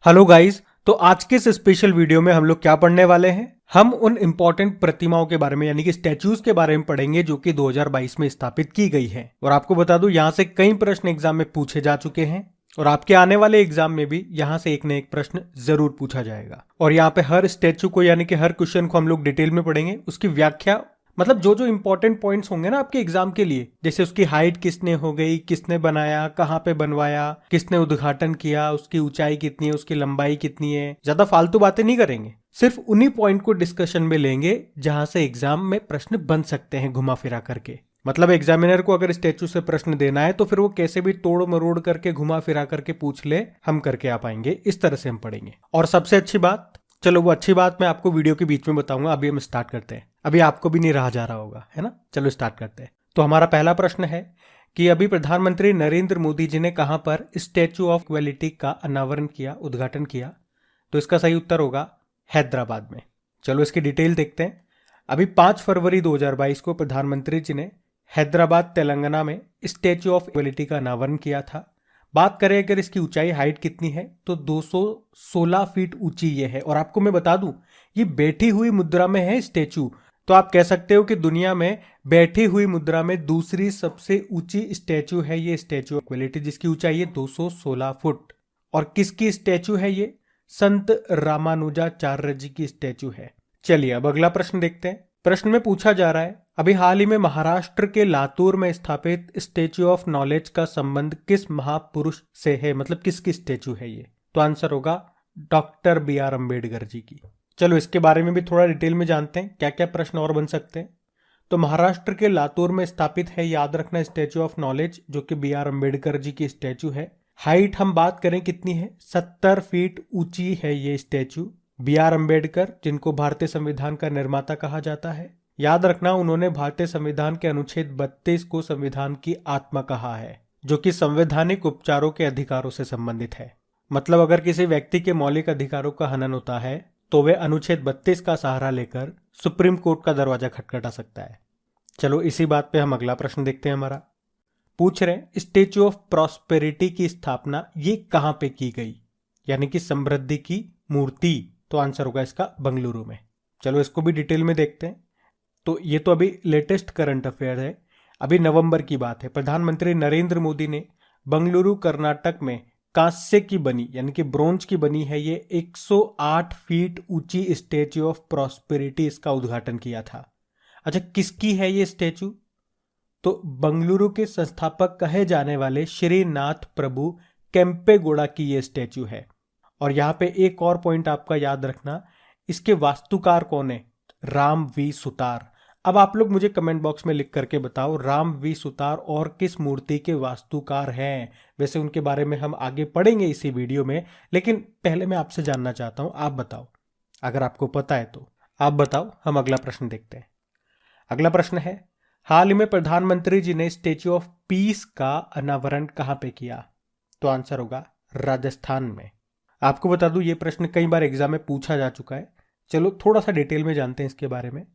Hello guys. तो आज के इस स्पेशल वीडियो में हम लोग क्या पढ़ने वाले हैं। हम उन इंपॉर्टेंट प्रतिमाओं के बारे में यानी कि स्टैच्यूज के बारे में पढ़ेंगे जो कि 2022 में स्थापित की गई है। और आपको बता दूं यहां से कई प्रश्न एग्जाम में पूछे जा चुके हैं और आपके आने वाले एग्जाम में भी यहां से एक न एक प्रश्न जरूर पूछा जाएगा। और यहाँ पे हर स्टैच्यू को यानी कि हर क्वेश्चन को हम लोग डिटेल में पढ़ेंगे, उसकी व्याख्या मतलब जो जो इंपॉर्टेंट पॉइंट्स होंगे ना आपके एग्जाम के लिए, जैसे उसकी हाइट किसने हो गई, किसने बनाया, कहाँ पे बनवाया, किसने उद्घाटन किया, उसकी ऊंचाई कितनी है, उसकी लंबाई कितनी है। ज्यादा फालतू बातें नहीं करेंगे, सिर्फ उन्हीं पॉइंट को डिस्कशन में लेंगे जहां से एग्जाम में प्रश्न बन सकते हैं घुमा फिरा करके। मतलब एग्जामिनर को अगर स्टैच्यू से प्रश्न देना है तो फिर वो कैसे भी तोड़ मरोड़ करके घुमा फिरा करके पूछ ले, हम करके आ पाएंगे। इस तरह से हम पढ़ेंगे। और सबसे अच्छी बात, चलो वो अच्छी बात मैं आपको वीडियो के बीच में बताऊंगा। अभी हम स्टार्ट करते हैं। अभी आपको भी नहीं रहा जा रहा होगा, है ना। चलो स्टार्ट करते हैं। तो हमारा पहला प्रश्न है कि अभी प्रधानमंत्री नरेंद्र मोदी जी ने कहां पर स्टैच्यू ऑफ इक्वालिटी का अनावरण किया, उद्घाटन किया। तो इसका सही उत्तर होगा हैदराबाद में। चलो इसकी डिटेल देखते हैं। अभी 5 फरवरी 2022 को प्रधानमंत्री जी ने हैदराबाद तेलंगाना में स्टैच्यू ऑफ इक्वालिटी का अनावरण किया था। बात करें अगर इसकी ऊंचाई हाइट कितनी है तो 216 फीट ऊंची ये है। और आपको मैं बता दूं ये बैठी हुई मुद्रा में है स्टैच्यू। तो आप कह सकते हो कि दुनिया में बैठी हुई मुद्रा में दूसरी सबसे ऊंची स्टैच्यू है ये स्टैच्यू ऑफ इक्वालिटी, जिसकी ऊंचाई है 216 फुट। और किसकी स्टैच्यू है ये? संत रामानुजाचार्य जी की स्टैच्यू है। चलिए अब अगला प्रश्न देखते हैं। प्रश्न में पूछा जा रहा है अभी हाल ही में महाराष्ट्र के लातूर में स्थापित स्टैच्यू ऑफ नॉलेज का संबंध किस महापुरुष से है, मतलब किसकी स्टैच्यू है ये? तो आंसर होगा डॉक्टर BR अम्बेडकर जी की। चलो इसके बारे में भी थोड़ा डिटेल में जानते हैं क्या क्या प्रश्न और बन सकते हैं। तो महाराष्ट्र के लातूर में स्थापित है, याद रखना, स्टैच्यू ऑफ नॉलेज जो कि BR अम्बेडकर जी की स्टैच्यू है। हाइट हम बात करें कितनी है, 70 फीट ऊंची है ये स्टैच्यू। BR अम्बेडकर जिनको भारतीय संविधान का निर्माता कहा जाता है। याद रखना उन्होंने भारतीय संविधान के अनुच्छेद 32 को संविधान की आत्मा कहा है, जो कि संवैधानिक उपचारों के अधिकारों से संबंधित है। मतलब अगर किसी व्यक्ति के मौलिक अधिकारों का हनन होता है तो वे अनुच्छेद 32 का सहारा लेकर सुप्रीम कोर्ट का दरवाजा खटखटा सकता है। चलो इसी बात पे हम अगला प्रश्न देखते हैं। हमारा पूछ रहे स्टैच्यू ऑफ प्रॉस्पेरिटी की स्थापना ये कहां पे की गई, यानी कि समृद्धि की मूर्ति। तो आंसर होगा इसका बंगलुरु में। चलो इसको भी डिटेल में देखते हैं। तो ये तो अभी लेटेस्ट करंट अफेयर है, अभी नवंबर की बात है। प्रधानमंत्री नरेंद्र मोदी ने बंगलुरु कर्नाटक में कांस्य की बनी यानी कि ब्रोंज की बनी है ये 108 फीट ऊंची स्टैच्यू ऑफ प्रॉस्पेरिटी, इसका उद्घाटन किया था। अच्छा किसकी है ये स्टैच्यू? तो बंगलुरु के संस्थापक कहे जाने वाले श्रीनाथ प्रभु केम्पेगौड़ा की ये स्टैच्यू है। और यहाँ पे एक और पॉइंट आपका याद रखना, इसके वास्तुकार कौन है? राम वी सुतार। अब आप लोग मुझे कमेंट बॉक्स में लिख करके बताओ राम वी सुतार और किस मूर्ति के वास्तुकार हैं। वैसे उनके बारे में हम आगे पढ़ेंगे इसी वीडियो में, लेकिन पहले मैं आपसे जानना चाहता हूं, आप बताओ। अगर आपको पता है तो आप बताओ। हम अगला प्रश्न देखते हैं। अगला प्रश्न है हाल ही में प्रधानमंत्री जी ने स्टैच्यू ऑफ पीस का अनावरण कहां पे किया? तो आंसर होगा राजस्थान में। आपको बता दूं ये प्रश्न कई बार एग्जाम में पूछा जा चुका है। चलो थोड़ा सा डिटेल में जानते हैं इसके बारे में।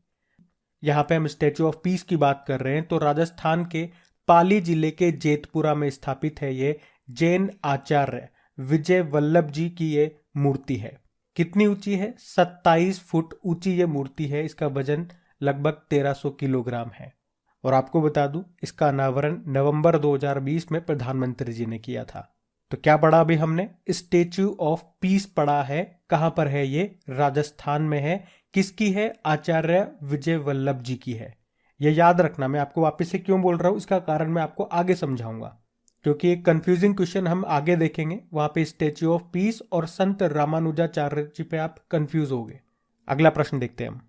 यहाँ पे हम स्टैच्यू ऑफ पीस की बात कर रहे हैं तो राजस्थान के पाली जिले के जेतपुरा में स्थापित है ये जैन आचार्य विजय वल्लभ जी की ये मूर्ति है। कितनी ऊंची है? 27 फुट ऊंची ये मूर्ति है। इसका वजन लगभग 1300 किलोग्राम है। और आपको बता दूं इसका अनावरण नवंबर 2020 में प्रधानमंत्री जी ने किया था। तो क्या पढ़ा अभी हमने? स्टैच्यू ऑफ पीस पढ़ा है। कहां पर है ये? राजस्थान में है। किसकी है? आचार्य विजय वल्लभ जी की है। ये याद रखना। मैं आपको वापस से क्यों बोल रहा हूं इसका कारण मैं आपको आगे समझाऊंगा, क्योंकि एक कंफ्यूजिंग क्वेश्चन हम आगे देखेंगे। वहां पे स्टैच्यू ऑफ पीस और संत रामानुजाचार्य जी पे आप कंफ्यूज हो गए। अगला प्रश्न देखते हैं हम।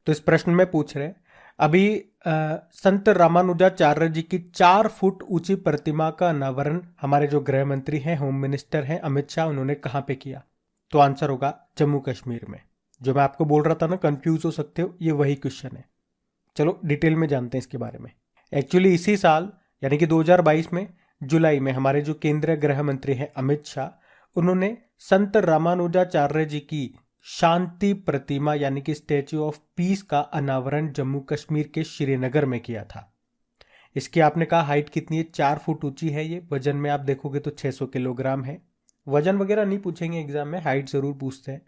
तो इस प्रश्न में पूछ रहे अभी संत रामानुजाचार्य जी की 4 फुट ऊंची प्रतिमा का अनावरण हमारे जो गृह मंत्री हैं, होम मिनिस्टर हैं अमित शाह, उन्होंने कहां पे किया? तो आंसर होगा जम्मू कश्मीर में। जो मैं आपको बोल रहा था ना, कंफ्यूज हो सकते हो, ये वही क्वेश्चन है। चलो डिटेल में जानते हैं इसके बारे में। एक्चुअली इसी साल यानी कि 2022 में जुलाई में हमारे जो केंद्रीय गृह मंत्री हैं अमित शाह, उन्होंने संत रामानुजाचार्य जी की शांति प्रतिमा यानी कि स्टैच्यू ऑफ पीस का अनावरण जम्मू कश्मीर के श्रीनगर में किया था। इसकी आपने कहा हाइट कितनी है? 4 फुट ऊंची है ये। वजन में आप देखोगे तो 600 किलोग्राम है। वजन वगैरह नहीं पूछेंगे एग्जाम में, हाइट जरूर पूछते हैं।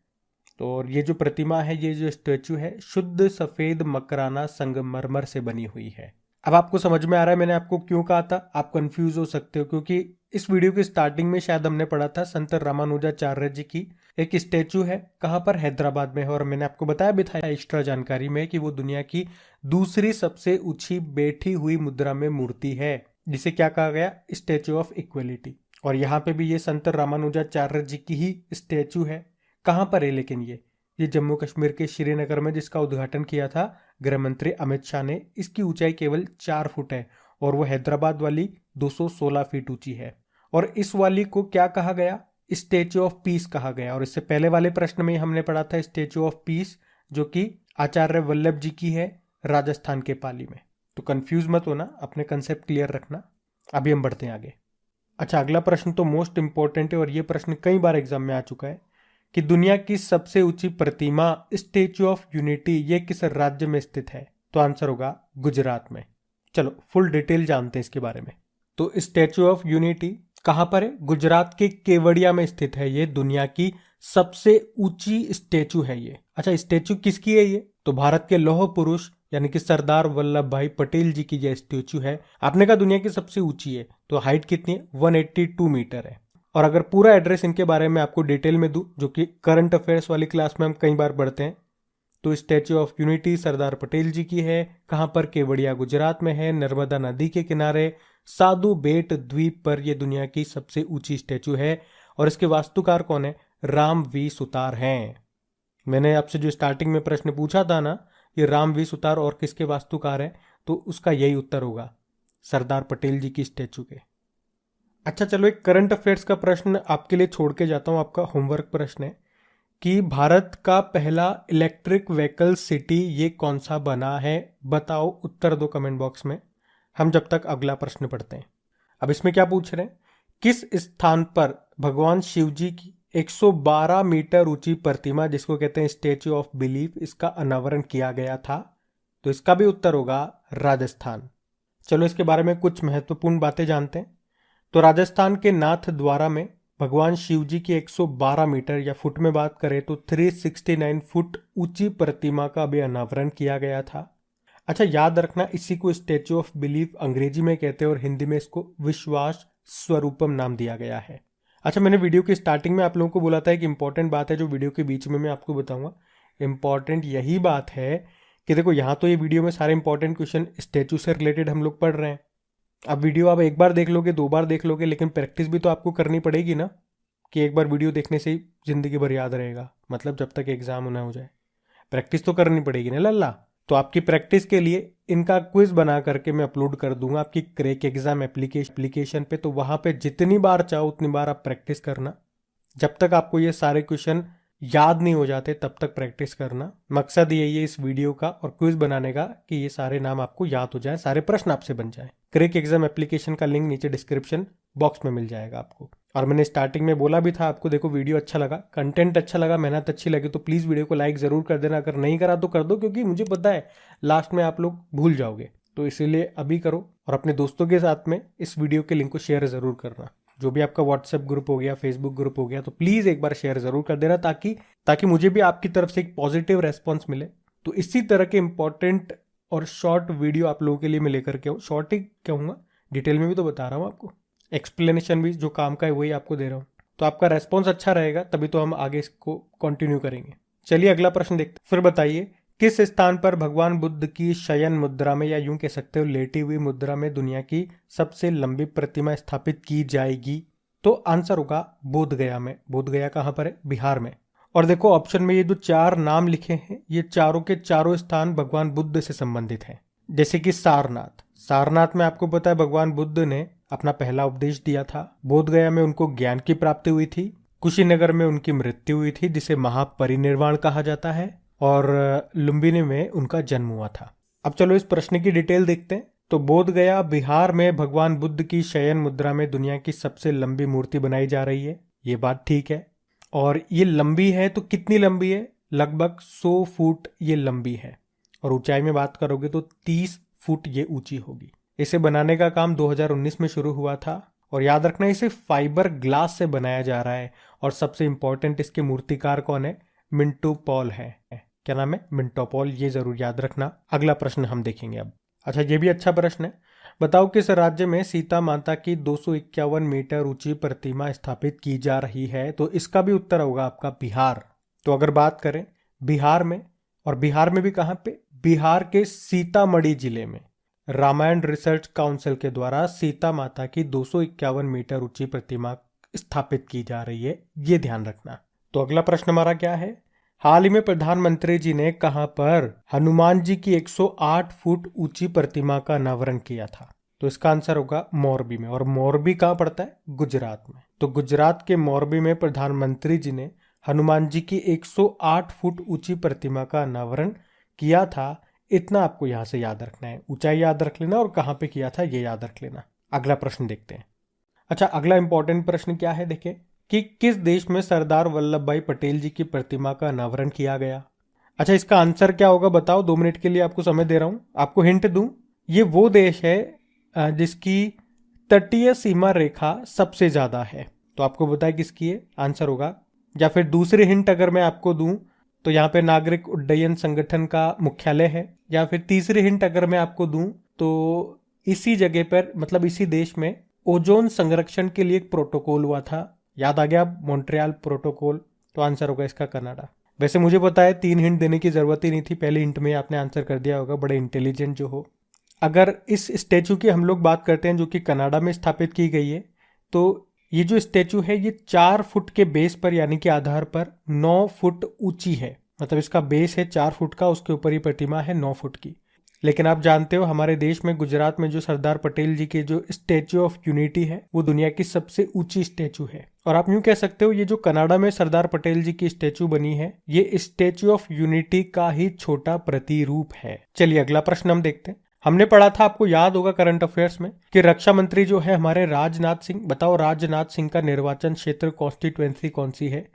तो और ये जो प्रतिमा है, ये जो स्टैचू है, शुद्ध सफेद मकराना संगमरमर से बनी हुई है। अब आपको समझ में आ रहा है मैंने आपको क्यों कहा था। आप कंफ्यूज हो सकते हो क्योंकि इस वीडियो की स्टार्टिंग में शायद हमने पढ़ा था संत रामानुजाचार्य जी की एक स्टैचू है, कहाँ पर, हैदराबाद में है। और मैंने आपको बताया भी था एक्स्ट्रा जानकारी में कि वो दुनिया की दूसरी सबसे ऊंची बैठी हुई मुद्रा में मूर्ति है, जिसे क्या कहा गया, स्टैचू ऑफ इक्वलिटी। और यहाँ पे भी ये संत रामानुजाचार्य जी की ही स्टैचू है। कहाँ पर है लेकिन ये जम्मू कश्मीर के श्रीनगर में, जिसका उद्घाटन किया था गृह मंत्री अमित शाह ने। इसकी ऊंचाई केवल 4 फुट है और वो हैदराबाद वाली 216 फीट ऊंची है। और इस वाली को क्या कहा गया, स्टैचू ऑफ पीस कहा गया। और इससे पहले वाले प्रश्न में हमने पढ़ा था स्टैचू ऑफ पीस, जो कि आचार्य वल्लभ जी की है, राजस्थान के पाली में। तो कंफ्यूज मत होना, अपने कंसेप्ट क्लियर रखना। अभी हम बढ़ते हैं आगे। अच्छा, अगला प्रश्न तो मोस्ट इंपॉर्टेंट है और ये प्रश्न कई बार एग्जाम में आ चुका है कि दुनिया की सबसे ऊंची प्रतिमा स्टैचू ऑफ यूनिटी ये किस राज्य में स्थित है। तो आंसर होगा गुजरात में। चलो फुल डिटेल जानते हैं इसके बारे में। तो स्टैचू ऑफ यूनिटी कहां पर है, गुजरात के केवड़िया में स्थित है। ये दुनिया की सबसे ऊंची स्टैचू है ये। अच्छा, स्टैचू किसकी है ये, तो भारत के लौह पुरुष यानी कि सरदार वल्लभ भाई पटेल जी की ये स्टैचू है। आपने कहा दुनिया की सबसे ऊंची है, तो हाइट कितनी है, 182 मीटर है। और अगर पूरा एड्रेस इनके बारे में आपको डिटेल में दूं, जो कि करंट अफेयर्स वाली क्लास में हम कई बार पढ़ते हैं, तो statue of unity Sardar Patel जी की है। कहां पर, केवड़िया गुजरात में है, नर्मदा नदी के किनारे साधु बेट द्वीप पर यह दुनिया की सबसे ऊंची स्टैचू है। और इसके वास्तुकार कौन है, राम वी सुतार हैं। मैंने आपसे जो स्टार्टिंग में प्रश्न पूछा था ना, ये राम वी सुतार और किसके वास्तुकार हैं, तो उसका यही उत्तर होगा, सरदार पटेल जी की स्टैचू के। अच्छा चलो, एक करंट अफेयर्स का प्रश्न आपके लिए छोड़ के जाता हूं। आपका होमवर्क प्रश्न है कि भारत का पहला इलेक्ट्रिक व्हीकल सिटी ये कौन सा बना है, बताओ, उत्तर दो कमेंट बॉक्स में। हम जब तक अगला प्रश्न पढ़ते हैं। अब इसमें क्या पूछ रहे हैं, किस स्थान पर भगवान शिव जी की 112 मीटर ऊंची प्रतिमा, जिसको कहते हैं स्टैचू ऑफ बिलीफ, इसका अनावरण किया गया था। तो इसका भी उत्तर होगा राजस्थान। चलो इसके बारे में कुछ महत्वपूर्ण बातें जानते हैं। तो राजस्थान के नाथ द्वारा में भगवान शिव जी की 112 मीटर या फुट में बात करें तो 369 फुट ऊंची प्रतिमा का भी अनावरण किया गया था। अच्छा, याद रखना, इसी को स्टैचू ऑफ बिलीफ अंग्रेजी में कहते हैं और हिंदी में इसको विश्वास स्वरूपम नाम दिया गया है। अच्छा, मैंने वीडियो की स्टार्टिंग में आप लोगों को बोला था एक इंपॉर्टेंट बात है जो वीडियो के बीच में मैं आपको बताऊंगा। इंपॉर्टेंट यही बात है कि देखो, यहाँ तो ये वीडियो में सारे इंपॉर्टेंट क्वेश्चन स्टैचू से रिलेटेड हम लोग पढ़ रहे हैं। अब वीडियो आप एक बार देख लोगे, 2 बार देख लोगे, लेकिन प्रैक्टिस भी तो आपको करनी पड़ेगी ना, कि एक बार वीडियो देखने से ही जिंदगी भर याद रहेगा, मतलब जब तक एग्जाम ना हो जाए। प्रैक्टिस तो करनी पड़ेगी ना लल्ला। तो आपकी प्रैक्टिस के लिए इनका क्विज बना करके मैं अपलोड कर दूंगा आपकी क्रैक एग्जाम एप्लीकेशन पे। तो वहां पे जितनी बार चाहो उतनी बार आप प्रैक्टिस करना। जब तक आपको ये सारे क्वेश्चन याद नहीं हो जाते तब तक प्रैक्टिस करना। मकसद यही है इस वीडियो का और क्विज बनाने का कि ये सारे नाम आपको याद हो जाए, सारे प्रश्न आपसे बन जाए। क्रैक एग्जाम एप्लीकेशन का लिंक नीचे डिस्क्रिप्शन बॉक्स में मिल जाएगा आपको। और मैंने स्टार्टिंग में बोला भी था आपको, देखो वीडियो अच्छा लगा, कंटेंट अच्छा लगा, मेहनत अच्छी लगी तो प्लीज़ वीडियो को लाइक ज़रूर कर देना। अगर नहीं करा तो कर दो, क्योंकि मुझे पता है लास्ट में आप लोग भूल जाओगे, तो इसीलिए अभी करो। और अपने दोस्तों के साथ में इस वीडियो के लिंक को शेयर ज़रूर करना। जो भी आपका व्हाट्सएप ग्रुप हो गया, फेसबुक ग्रुप हो गया, तो प्लीज़ एक बार शेयर ज़रूर कर देना, ताकि मुझे भी आपकी तरफ से एक पॉजिटिव रेस्पॉन्स मिले। तो इसी तरह के इंपॉर्टेंट और शॉर्ट वीडियो आप लोगों के लिए मैं लेकर के आऊँ। शॉर्ट ही कहूँगा, डिटेल में भी तो बता रहा हूँ आपको, एक्सप्लेनेशन भी जो काम का है वही आपको दे रहा हूँ। तो आपका रेस्पॉन्स अच्छा रहेगा तभी तो हम आगे इसको कंटिन्यू करेंगे। चलिए अगला प्रश्न देखते। फिर बताइए, किस स्थान पर भगवान बुद्ध की शयन मुद्रा में, या यूं कह सकते हो लेटी हुई मुद्रा में, दुनिया की सबसे लंबी प्रतिमा स्थापित की जाएगी? तो आंसर होगा बोधगया में। बोधगया कहां पर है? बिहार में। और देखो ऑप्शन में ये जो 4 नाम लिखे हैं, ये चारों के चारों स्थान भगवान बुद्ध से संबंधित हैं। जैसे कि सारनाथ। सारनाथ में आपको पता है भगवान बुद्ध ने अपना पहला उपदेश दिया था। बोधगया में उनको ज्ञान की प्राप्ति हुई थी। कुशीनगर में उनकी मृत्यु हुई थी, जिसे महापरिनिर्वाण कहा जाता है। और लुम्बिनी में उनका जन्म हुआ था। अब चलो इस प्रश्न की डिटेल देखते हैं। तो बोधगया बिहार में भगवान बुद्ध की शयन मुद्रा में दुनिया की सबसे लंबी मूर्ति बनाई जा रही है। ये बात ठीक है। और ये लंबी है तो कितनी लंबी है? लगभग 100 फुट ये लंबी है। और ऊंचाई में बात करोगे तो 30 फुट ये ऊंची होगी। इसे बनाने का काम 2019 में शुरू हुआ था और याद रखना इसे फाइबर ग्लास से बनाया जा रहा है। और सबसे इंपॉर्टेंट इसके मूर्तिकार कौन है? मिंटो पॉल है। क्या नाम है? Minto Paul. ये जरूर याद रखना। अगला प्रश्न हम देखेंगे अब। अच्छा, ये भी अच्छा प्रश्न है। बताओ किस राज्य में सीता माता की 251 मीटर ऊंची प्रतिमा स्थापित की जा रही है? तो इसका भी उत्तर होगा आपका बिहार। तो अगर बात करें बिहार में, और बिहार में भी कहां पे? बिहार के सीतामढ़ी जिले में रामायण रिसर्च काउंसिल के द्वारा सीता माता की 251 मीटर ऊंची प्रतिमा स्थापित की जा रही है, ये ध्यान रखना। तो अगला प्रश्न हमारा क्या है? हाल ही में प्रधानमंत्री जी ने कहां पर हनुमान जी की 108 फुट ऊंची प्रतिमा का अनावरण किया था? तो इसका आंसर होगा मोरबी में। और मोरबी कहां पड़ता है? गुजरात में। तो गुजरात के मोरबी में प्रधानमंत्री जी ने हनुमान जी की 108 फुट ऊंची प्रतिमा का अनावरण किया था। इतना आपको यहां से याद रखना है। ऊंचाई याद रख लेना और कहां पे किया था ये याद रख लेना। अगला प्रश्न देखते हैं। अच्छा, अगला इंपॉर्टेंट प्रश्न क्या है देखिए कि किस देश में सरदार वल्लभ भाई पटेल जी की प्रतिमा का अनावरण किया गया? अच्छा, इसका आंसर क्या होगा बताओ? 2 मिनट के लिए आपको समय दे रहा हूं। आपको हिंट दूं, ये वो देश है जिसकी तटीय सीमा रेखा सबसे ज्यादा है। तो आपको बताए किसकी है? आंसर होगा, या फिर दूसरी हिंट अगर मैं आपको दूं तो यहाँ पे नागरिक उड्डयन संगठन का मुख्यालय है। या फिर तीसरी हिंट अगर मैं आपको दूं तो इसी जगह पर, मतलब इसी देश में ओजोन संरक्षण के लिए एक प्रोटोकॉल हुआ था। याद आ गया? Montreal protocol. तो आंसर होगा इसका कनाडा। वैसे मुझे पता है 3 हिंट देने की जरूरत ही नहीं थी, पहले हिंट में आपने आंसर कर दिया होगा, बड़े इंटेलिजेंट जो हो। अगर इस स्टेचू की हम लोग बात करते हैं जो कि कनाडा में स्थापित की गई है, तो ये जो स्टेचू है ये 4 फुट के बेस पर यानी कि आधार पर 9 फुट ऊंची है। मतलब इसका बेस है 4 फुट का, उसके ऊपर ही प्रतिमा है 9 फुट की। लेकिन आप जानते हो हमारे देश में गुजरात में जो सरदार पटेल जी के जो स्टेचू ऑफ यूनिटी है वो दुनिया की सबसे ऊंची स्टेचू है। और आप यूं कह सकते हो ये जो कनाडा में सरदार पटेल जी की स्टेचू बनी है ये स्टेचू ऑफ यूनिटी का ही छोटा प्रतिरूप है। चलिए अगला प्रश्न हम देखते हैं। हमने पढ़ा था, आपको याद होगा करंट अफेयर्स में, कि रक्षा मंत्री जो है हमारे राजनाथ सिंह, बताओ राजनाथ सिंह का निर्वाचन क्षेत्र कॉन्स्टिट्यूएंसी कौन सी है?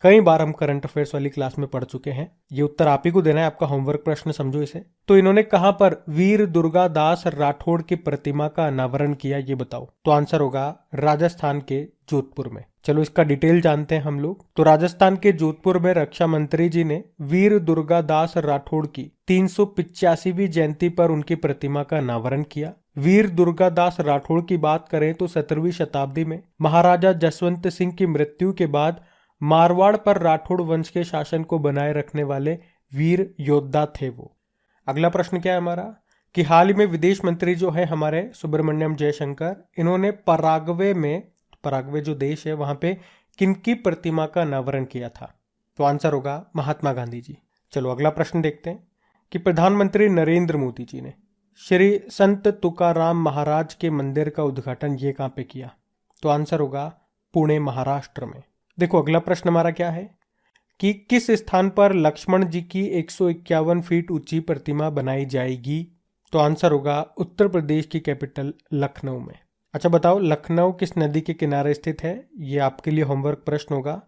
कई बार हम करंट अफेयर्स वाली क्लास में पढ़ चुके हैं। ये उत्तर आप ही को देना है, आपका होमवर्क प्रश्न समझो इसे। तो इन्होंने कहां पर वीर दुर्गादास राठौड़ की प्रतिमा का अनावरण किया, ये बताओ? तो आंसर होगा राजस्थान के जोधपुर में। चलो इसका डिटेल जानते हैं हम लोग। तो राजस्थान के जोधपुर में रक्षा मंत्री जी ने वीर दुर्गादास राठौड़ की 385वीं जयंती पर उनकी प्रतिमा का अनावरण किया। वीर दुर्गादास राठौड़ की बात करें तो 17वीं शताब्दी में महाराजा जसवंत सिंह की मृत्यु के बाद मारवाड़ पर राठौड़ वंश के शासन को बनाए रखने वाले वीर योद्धा थे वो। अगला प्रश्न क्या है हमारा कि हाल ही में विदेश मंत्री जो है हमारे सुब्रमण्यम जयशंकर, इन्होंने पराग्वे जो देश है वहां पे किनकी प्रतिमा का अनावरण किया था? तो आंसर होगा महात्मा गांधी जी। चलो अगला प्रश्न देखते हैं कि प्रधानमंत्री नरेंद्र मोदी जी ने श्री संत तुकाराम महाराज के मंदिर का उद्घाटन ये कहां पे किया? तो आंसर होगा पुणे महाराष्ट्र में। देखो अगला प्रश्न हमारा क्या है कि किस स्थान पर लक्ष्मण जी की 151 फीट ऊंची प्रतिमा बनाई जाएगी? तो आंसर होगा उत्तर प्रदेश की कैपिटल लखनऊ में। अच्छा बताओ लखनऊ किस नदी के किनारे स्थित है? ये आपके लिए होमवर्क प्रश्न होगा।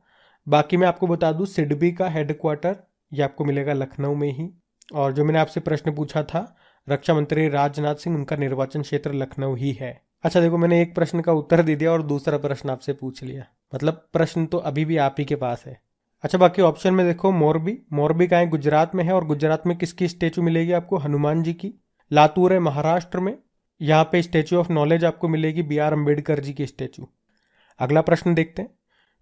बाकी मैं आपको बता दूं सिडबी का हेडक्वार्टर ये आपको मिलेगा लखनऊ में ही। और जो मैंने आपसे प्रश्न पूछा था रक्षा मंत्री राजनाथ सिंह, उनका निर्वाचन क्षेत्र लखनऊ ही है। अच्छा देखो मैंने एक प्रश्न का उत्तर दे दिया और दूसरा प्रश्न आपसे पूछ लिया, मतलब प्रश्न तो अभी भी आप ही के पास है। अच्छा बाकी ऑप्शन में देखो मोरबी का है गुजरात में है, और गुजरात में किसकी स्टेचू मिलेगी आपको? हनुमान जी की। लातूर है महाराष्ट्र में, यहाँ पे स्टेचू ऑफ नॉलेज आपको मिलेगी BR अम्बेडकर जी की स्टेचू। अगला प्रश्न देखते हैं।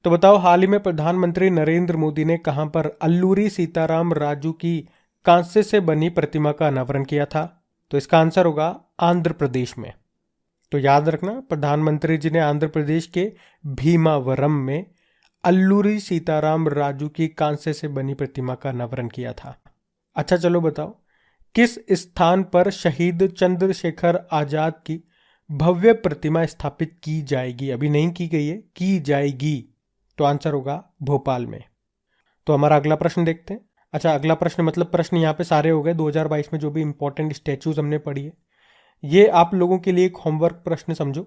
तो बताओ हाल ही में प्रधानमंत्री नरेंद्र मोदी ने कहां पर अल्लूरी सीताराम राजू की कांसे से बनी प्रतिमा का अनावरण किया था? तो इसका आंसर होगा आंध्र प्रदेश में। तो याद रखना प्रधानमंत्री जी ने आंध्र प्रदेश के भीमावरम में अल्लूरी सीताराम राजू की कांसे से बनी प्रतिमा का अनावरण किया था। अच्छा चलो बताओ किस स्थान पर शहीद चंद्रशेखर आजाद की भव्य प्रतिमा स्थापित की जाएगी? अभी नहीं की गई है, की जाएगी। तो आंसर होगा भोपाल में। तो हमारा अगला प्रश्न देखते हैं। अच्छा अगला प्रश्न मतलब प्रश्न यहाँ पे सारे हो गए 2022 में जो भी इंपॉर्टेंट स्टैचूज हमने पढ़ी है, ये आप लोगों के लिए एक होमवर्क प्रश्न समझो।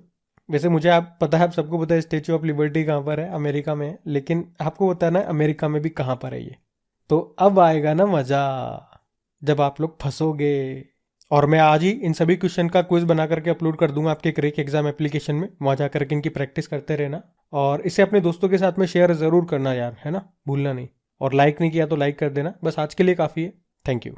वैसे मुझे आप पता है, आप सबको पता है स्टैचू ऑफ लिबर्टी कहाँ पर है, अमेरिका में है, लेकिन आपको बताना है अमेरिका में भी कहाँ पर है ये। तो अब आएगा ना मजा जब आप लोग फंसोगे और मैं आज ही इन सभी क्वेश्चन का क्विज बना करके अपलोड कर दूंगा आपके क्रैक एग्जाम एप्लीकेशन में, वहां जा करके इनकी प्रैक्टिस करते रहना और इसे अपने दोस्तों के साथ में शेयर जरूर करना यार, है ना, भूलना नहीं। और लाइक नहीं किया तो लाइक कर देना। बस आज के लिए काफी है। Thank you.